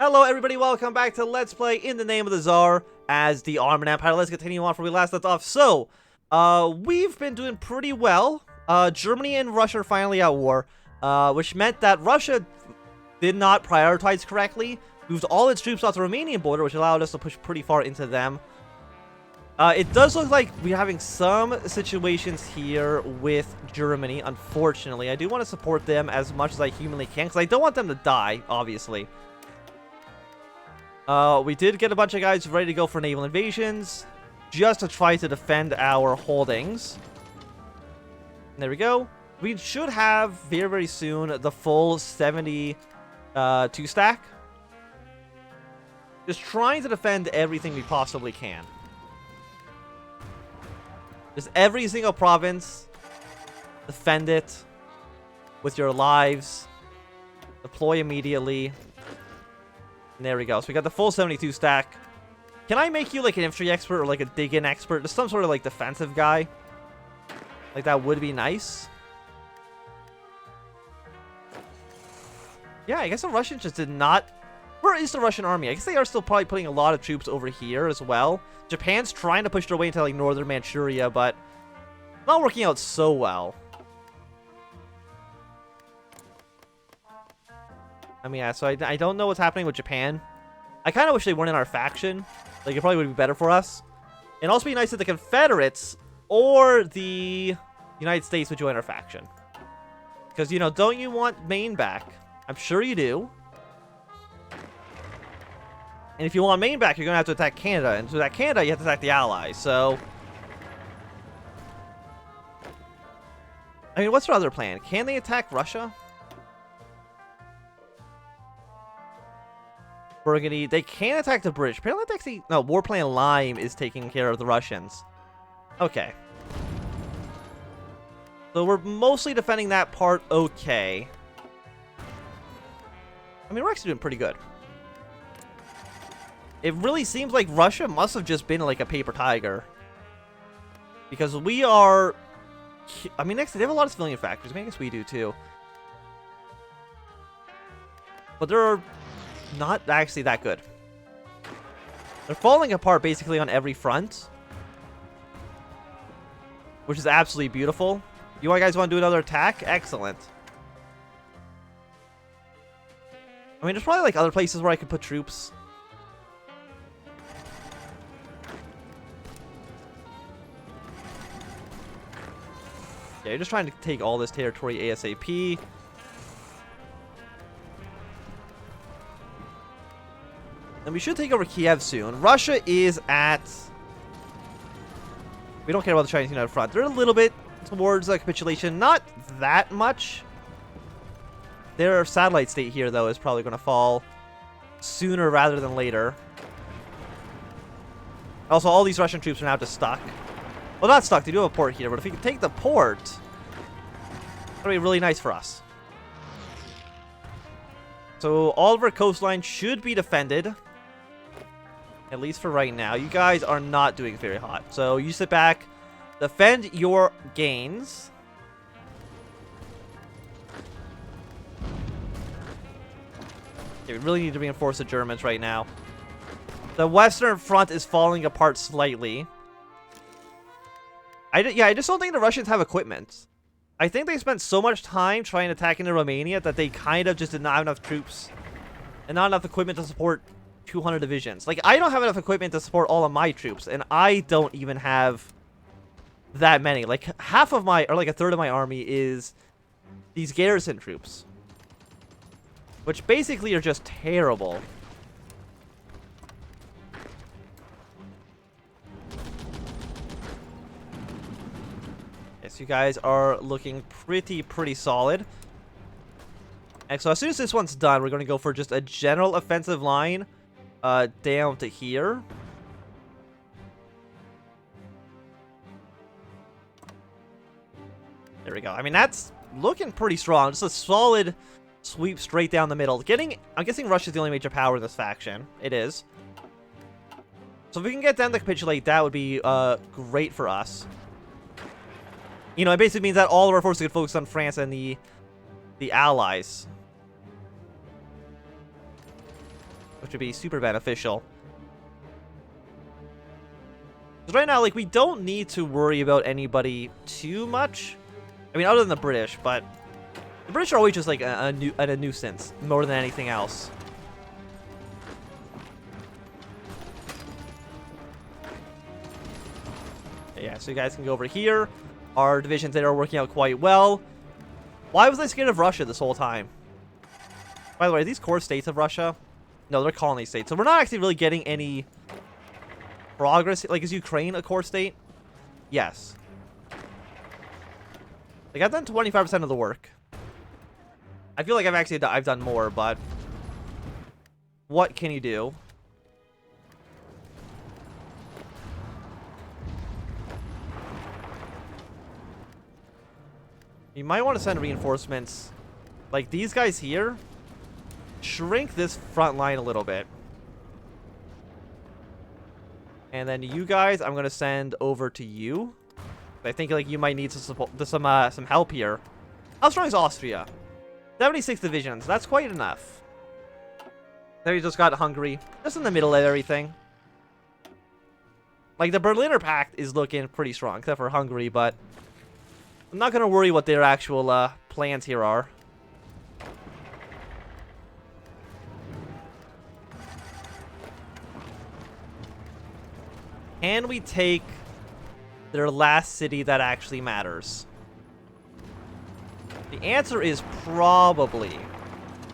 Hello everybody, welcome back to Let's Play In the Name of the Tsar as the Ottoman Empire. Let's continue on from where we last left off. So, we've been doing pretty well. Germany and Russia are finally at war, which meant that Russia did not prioritize correctly, moved all its troops off the Romanian border, which allowed us to push pretty far into them. It does look like we're having some situations here with Germany, unfortunately. I do want to support them as much as I humanly can, because I don't want them to die, obviously. We did get a bunch of guys ready to go for naval invasions, just to try to defend our holdings. There we go. We should have very, very soon the full 72 stack. Just trying to defend everything we possibly can. Just every single province, defend it with your lives. Deploy immediately. And there we go. So we got the full 72 stack. Can I make you like an infantry expert or like a dig-in expert? Just some sort of like defensive guy. Like that would be nice. Yeah, I guess the Russians just did not... Where is the Russian army? I guess they are still probably putting a lot of troops over here as well. Japan's trying to push their way into like northern Manchuria, but not working out so well. I mean, yeah, so I don't know what's happening with Japan. I kind of wish they weren't in our faction. Like, it probably would be better for us. It'd also be nice if the Confederates or the United States would join our faction. Because, you know, don't you want Maine back? I'm sure you do. And if you want Maine back, you're going to have to attack Canada. And to attack Canada, you have to attack the Allies. So, I mean, what's their other plan? Can they attack Russia? Burgundy. They can attack the British. Apparently, that's actually... No, War Plan Lime is taking care of the Russians. Okay. So we're mostly defending that part okay. I mean, we're actually doing pretty good. It really seems like Russia must have just been like a paper tiger. Because we are... I mean, next, they have a lot of civilian factories. I mean, I guess we do too. But there are... not actually that good. They're falling apart basically on every front, which is absolutely beautiful. You guys want to do another attack? Excellent. I mean, there's probably like other places where I could put troops. Yeah, you're just trying to take all this territory ASAP. And we should take over Kiev soon. Russia is at... We don't care about the Chinese unit up front. They're a little bit towards capitulation. Not that much. Their satellite state here, though, is probably going to fall sooner rather than later. Also, all these Russian troops are now just stuck. Well, not stuck. They do have a port here. But if we can take the port, that would be really nice for us. So all of our coastline should be defended. At least for right now. You guys are not doing very hot. So you sit back. Defend your gains. Okay, we really need to reinforce the Germans right now. The Western Front is falling apart slightly. I just don't think the Russians have equipment. I think they spent so much time trying to attack into Romania that they kind of just did not have enough troops. And not enough equipment to support 200 divisions. Like, I don't have enough equipment to support all of my troops, and I don't even have that many. Like, half of my, or like a third of my army is these garrison troops, which basically are just terrible. Yes, you guys are looking pretty solid. And so as soon as this one's done, we're going to go for just a general offensive line down to here. There we go. I mean, that's looking pretty strong. Just a solid sweep straight down the middle. I'm guessing Russia's the only major power in this faction. It is. So if we can get them to capitulate, that would be great for us. You know, it basically means that all of our forces could focus on France and the Allies. which would be super beneficial. Because right now, like, we don't need to worry about anybody too much. I mean, other than the British, but the British are always just like a nuisance more than anything else. Yeah, so you guys can go over here. Our divisions that are working out quite well. Why was I scared of Russia this whole time? By the way, are these core states of Russia? No, they're colony states. So we're not actually really getting any progress. Like, is Ukraine a core state? Yes. Like, I've done 25% of the work. I feel like I've done more, but what can you do? You might want to send reinforcements like these guys here. Shrink this front line a little bit. And then you guys, I'm going to send over to you. I think like you might need some help here. How strong is Austria? 76 divisions. That's quite enough. Then we just got Hungary. Just in the middle of everything. Like, the Berliner Pact is looking pretty strong, except for Hungary, but I'm not going to worry what their actual plans here are. Can we take their last city that actually matters? The answer is probably.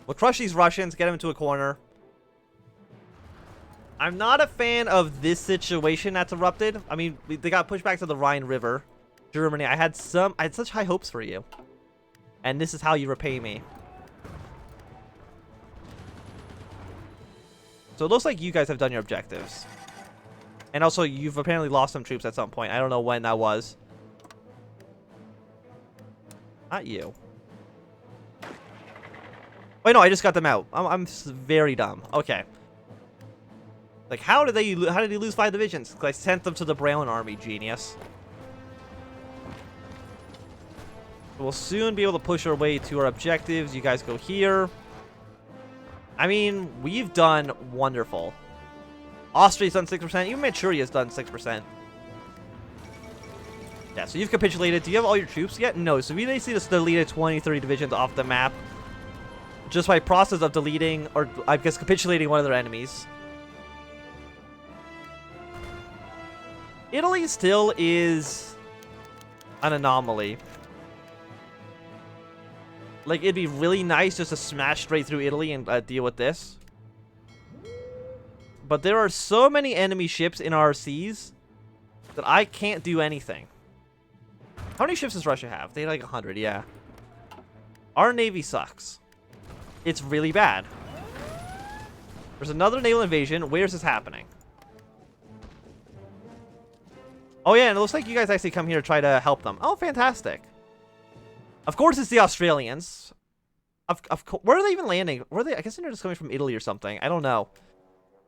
We'll crush these Russians, get them into a corner. I'm not a fan of this situation that's erupted. I mean, they got pushed back to the Rhine River. Germany, I had such high hopes for you. And this is how you repay me. So it looks like you guys have done your objectives. And also, you've apparently lost some troops at some point. I don't know when that was. Not you. Wait, no, I just got them out. I'm very dumb. Okay. Like, how did he lose 5 divisions? Because I sent them to the Brown Army, genius. We'll soon be able to push our way to our objectives. You guys go here. I mean, we've done wonderful. Austria's done 6%. Even Manchuria's done 6%. Yeah, so you've capitulated. Do you have all your troops yet? No. So we basically just deleted 20, 30 divisions off the map. Just by process of deleting, or I guess capitulating one of their enemies. Italy still is an anomaly. Like, it'd be really nice just to smash straight through Italy and deal with this. But there are so many enemy ships in our seas that I can't do anything. How many ships does Russia have? They have like 100, yeah. Our navy sucks. It's really bad. There's another naval invasion. Where is this happening? Oh yeah, and it looks like you guys actually come here to try to help them. Oh, fantastic. Of course it's the Australians. Where are they even landing? Where are they? I guess they're just coming from Italy or something. I don't know.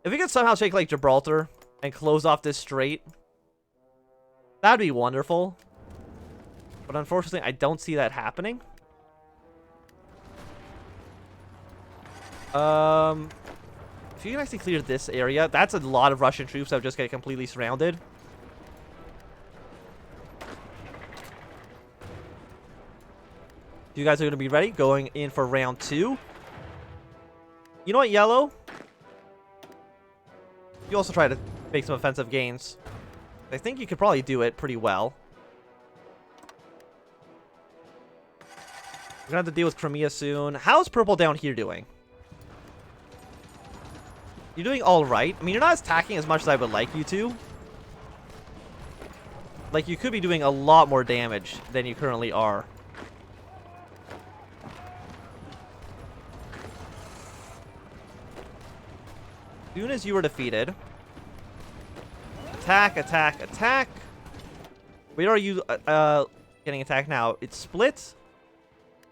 If we could somehow take like Gibraltar and close off this strait, that'd be wonderful. But unfortunately, I don't see that happening. If you can actually clear this area, that's a lot of Russian troops that would just get completely surrounded. You guys are going to be ready, going in for round 2. You know what, Yellow? You also try to make some offensive gains. I think you could probably do it pretty well. We're going to have to deal with Crimea soon. How's Purple down here doing? You're doing alright. I mean, you're not attacking as much as I would like you to. Like, you could be doing a lot more damage than you currently are. As soon as you were defeated, attack, attack, attack. Where are you getting attacked now? It's split.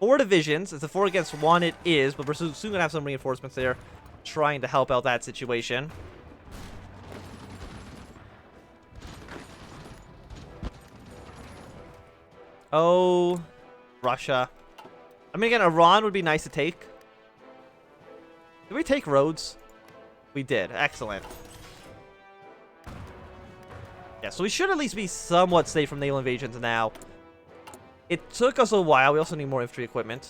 4 divisions. It's a 4 against 1. It is, but we're soon going to have some reinforcements there trying to help out that situation. Oh, Russia. I mean, again, Iran would be nice to take. Did we take Rhodes? We did. Excellent. Yeah, so we should at least be somewhat safe from naval invasions now. It took us a while. We also need more infantry equipment.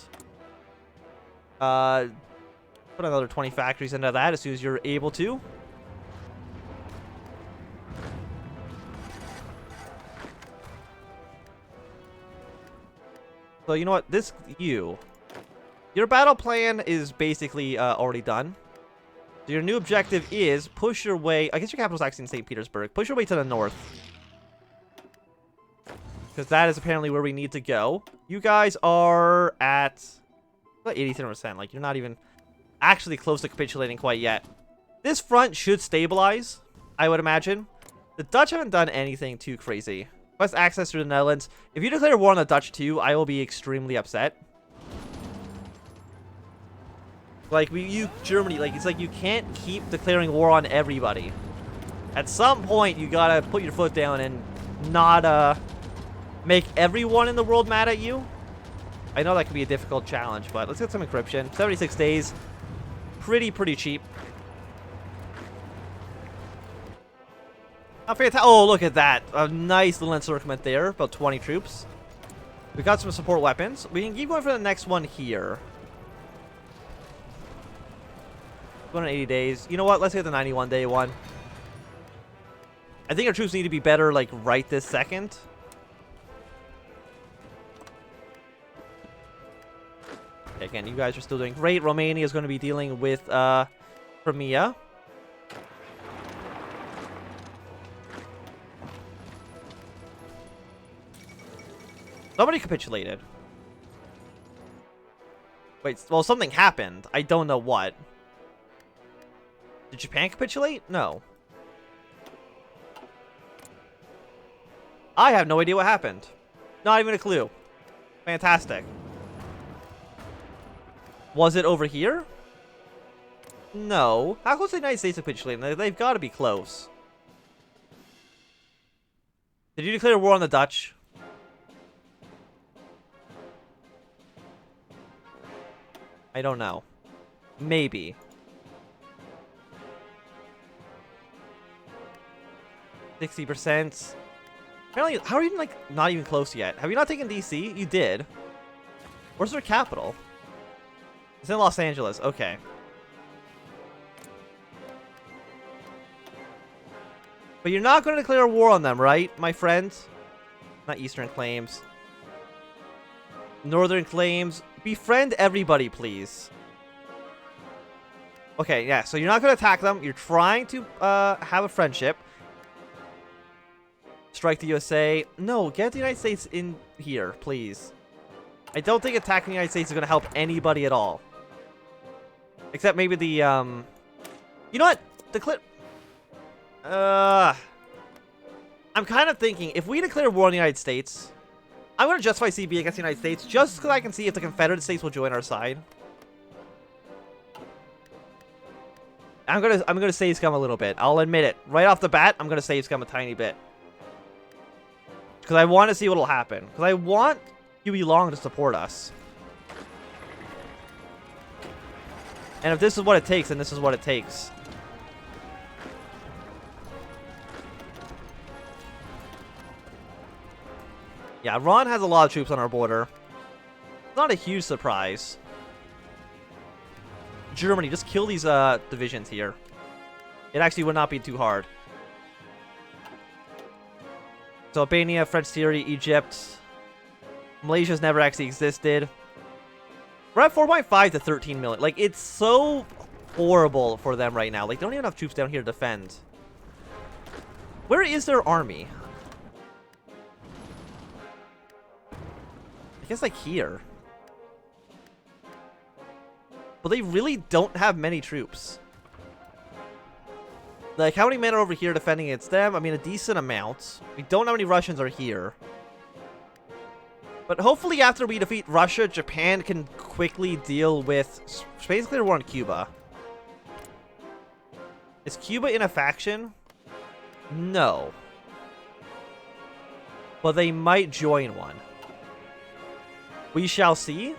Put another 20 factories into that as soon as you're able to. So you know what? Your battle plan is basically already done. So your new objective is push your way. I guess your capital's actually in St. Petersburg. Push your way to the north. Because that is apparently where we need to go. You guys are at 87%. Like, you're not even actually close to capitulating quite yet. This front should stabilize, I would imagine. The Dutch haven't done anything too crazy. Quest access through the Netherlands. If you declare war on the Dutch too, I will be extremely upset. Like, Germany, like, it's like you can't keep declaring war on everybody. At some point, you gotta put your foot down and not, make everyone in the world mad at you. I know that could be a difficult challenge, but let's get some encryption. 76 days. Pretty cheap. Oh, look at that. A nice little encirclement there. About 20 troops. We got some support weapons. We can keep going for the next one here. 280 days. You know what? Let's get the 91-day one. I think our troops need to be better, like, right this second. Again, you guys are still doing great. Romania is going to be dealing with Crimea. Somebody capitulated. Wait, well, something happened. I don't know what. Did Japan capitulate? No. I have no idea what happened. Not even a clue. Fantastic. Was it over here? No. How close to the United States capitulating? They've got to be close. Did you declare war on the Dutch? I don't know. Maybe. 60%. Apparently, how are you like not even close yet? Have you not taken DC? You did. Where's their capital? It's in Los Angeles. Okay. But you're not going to declare war on them, right, my friends? Not Eastern claims. Northern claims. Befriend everybody, please. Okay, yeah, so you're not going to attack them. You're trying to have a friendship. Strike the USA. No, get the United States in here, please. I don't think attacking the United States is going to help anybody at all. Except maybe the, You know what? I'm kind of thinking, if we declare war on the United States, I'm going to justify CB against the United States just because I can see if the Confederate States will join our side. I'm gonna save scum a little bit. I'll admit it. Right off the bat, I'm gonna save scum a tiny bit. Because I want to see what'll happen. Because I want Huey Long to support us. And if this is what it takes, then this is what it takes. Yeah, Iran has a lot of troops on our border. Not a huge surprise. Germany, just kill these divisions here. It actually would not be too hard. So Albania, French Syria, Egypt. Malaysia's never actually existed. We're at 4.5 to 13 million. Like, it's so horrible for them right now. Like, they don't even have troops down here to defend. Where is their army? I guess, like, here. But they really don't have many troops. Like, how many men are over here defending against them? I mean, a decent amount. We don't know how many Russians are here. But hopefully after we defeat Russia, Japan can quickly deal with basically the war on Cuba. Is Cuba in a faction? No. But they might join one. We shall see.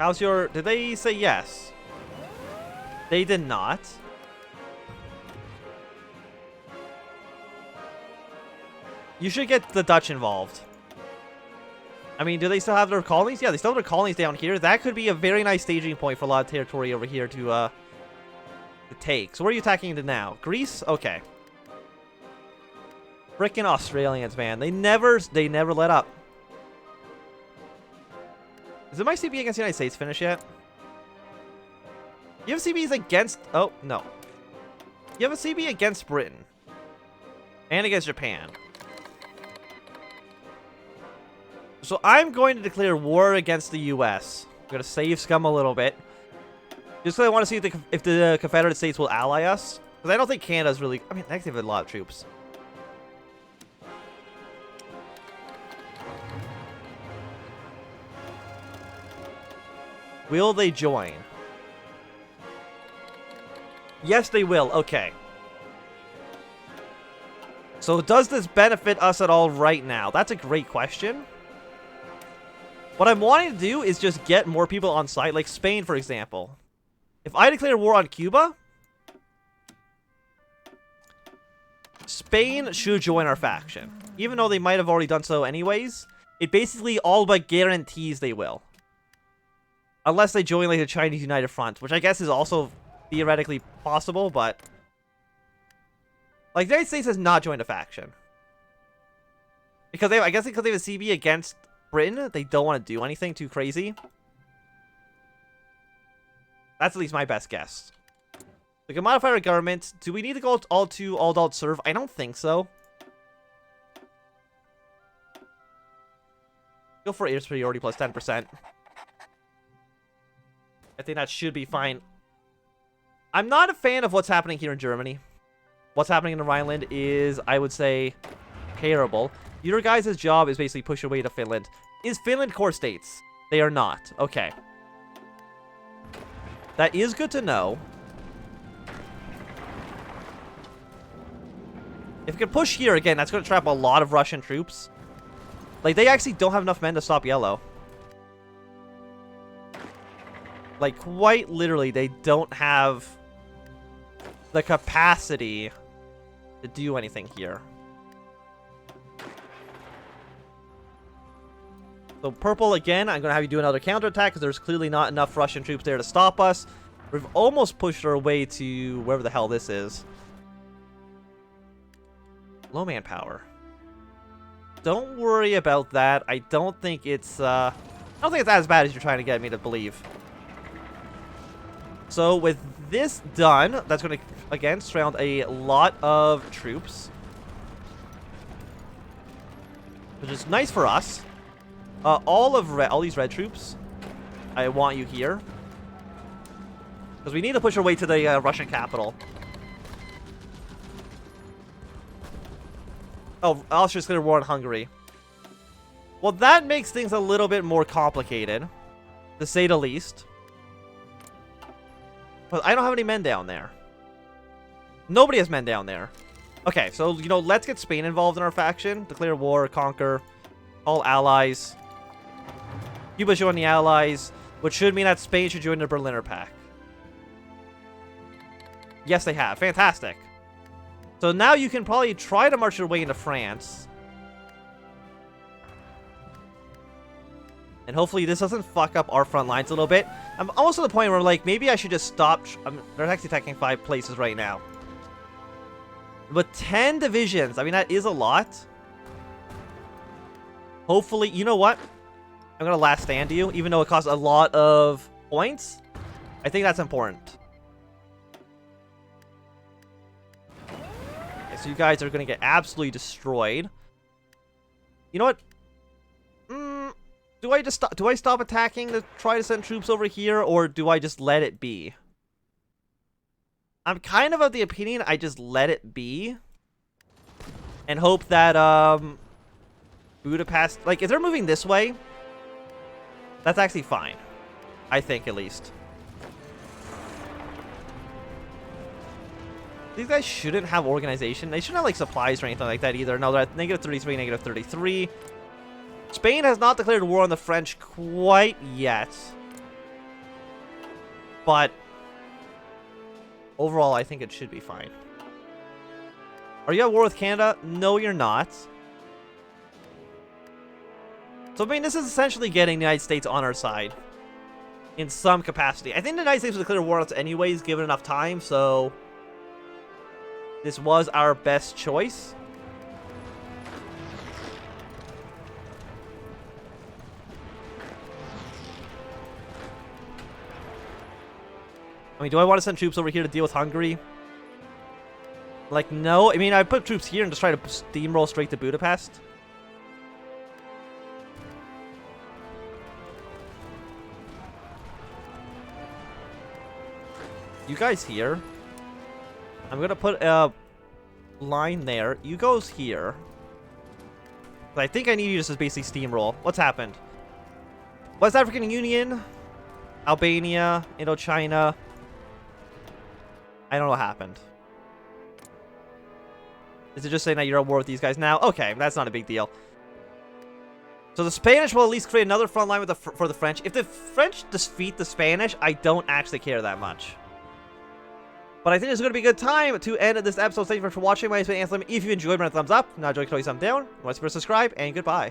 How's your... Did they say yes? They did not. You should get the Dutch involved. I mean, do they still have their colonies? Yeah, they still have their colonies down here. That could be a very nice staging point for a lot of territory over here to take. So where are you attacking into now? Greece? Okay. Frickin' Australians, man. They never let up. Is it my CB against the United States finish yet? You have CBs against... Oh, no. You have a CB against Britain. And against Japan. So I'm going to declare war against the US. I'm going to save scum a little bit. Just because I want to see if the Confederate States will ally us. Because I don't think Canada's really... I mean, they have a lot of troops. Will they join? Yes, they will. Okay. So does this benefit us at all right now? That's a great question. What I'm wanting to do is just get more people on site, like Spain, for example. If I declare war on Cuba, Spain should join our faction. Even though they might have already done so anyways, it basically all but guarantees they will. Unless they join like the Chinese United Front, which I guess is also theoretically possible, but... Like, the United States has not joined a faction. Because I guess because they have a CB against Britain, they don't want to do anything too crazy. That's at least my best guess. We can modify our government. Do we need to go all to all adult serve? I don't think so. Go for air superiority plus 10%. I think that should be fine. I'm not a fan of what's happening here in Germany. What's happening in the Rhineland is, I would say, terrible. Your guys' job is basically push away to Finland. Is Finland core states? They are not. Okay. That is good to know. If we can push here again, that's going to trap a lot of Russian troops. Like, they actually don't have enough men to stop yellow. Like, quite literally, they don't have the capacity to do anything here. So purple again, I'm going to have you do another counterattack because there's clearly not enough Russian troops there to stop us. We've almost pushed our way to wherever the hell this is. Low manpower. Don't worry about that. I don't think it's as bad as you're trying to get me to believe. So with this done, that's going to again surround a lot of troops, which is nice for us. All these red troops, I want you here because we need to push our way to the Russian capital. Oh, Austria's declared war on Hungary. Well, that makes things a little bit more complicated, to say the least. But I don't have any men down there. Nobody has men down there. Okay, so, you know, let's get Spain involved in our faction. Declare war, conquer, all allies. Cuba join the allies, which should mean that Spain should join the Berliner Pact. Yes, they have. Fantastic. So now you can probably try to march your way into France. And hopefully this doesn't fuck up our front lines a little bit. I'm almost to the point where I'm like, maybe I should just stop. They're actually attacking 5 places right now. But 10 divisions, I mean, that is a lot. Hopefully, you know what? I'm going to last stand you, even though it costs a lot of points. I think that's important. Okay, so you guys are going to get absolutely destroyed. You know what? Do I just stop? Do I stop attacking to try to send troops over here, or do I just let it be? I'm kind of the opinion I just let it be, and hope that Budapest, like, if they're moving this way, that's actually fine. I think, at least. These guys shouldn't have organization. They shouldn't have, like, supplies or anything like that either. No, they're at -33, -33. Spain has not declared war on the French quite yet. but overall, I think it should be fine. Are you at war with Canada? No, you're not. So, I mean, this is essentially getting the United States on our side in some capacity. I think the United States would declare war on us anyways, given enough time, so this was our best choice. I mean, do I want to send troops over here to deal with Hungary? Like, no. I mean, I put troops here and just try to steamroll straight to Budapest. You guys here. I'm gonna put a line there. You goes here. But I think I need you just to basically steamroll. What's happened? West African Union, Albania, Indochina. I don't know what happened. Is it just saying that you're at war with these guys now? Okay, that's not a big deal. So the Spanish will at least create another front line with for the French. If the French defeat the Spanish, I don't actually care that much. But I think it's going to be a good time to end this episode. Thank you for watching. My name has been Anthem. If you enjoyed, run a thumbs up. Not enjoying, throw a thumbs down. Want to subscribe, and goodbye.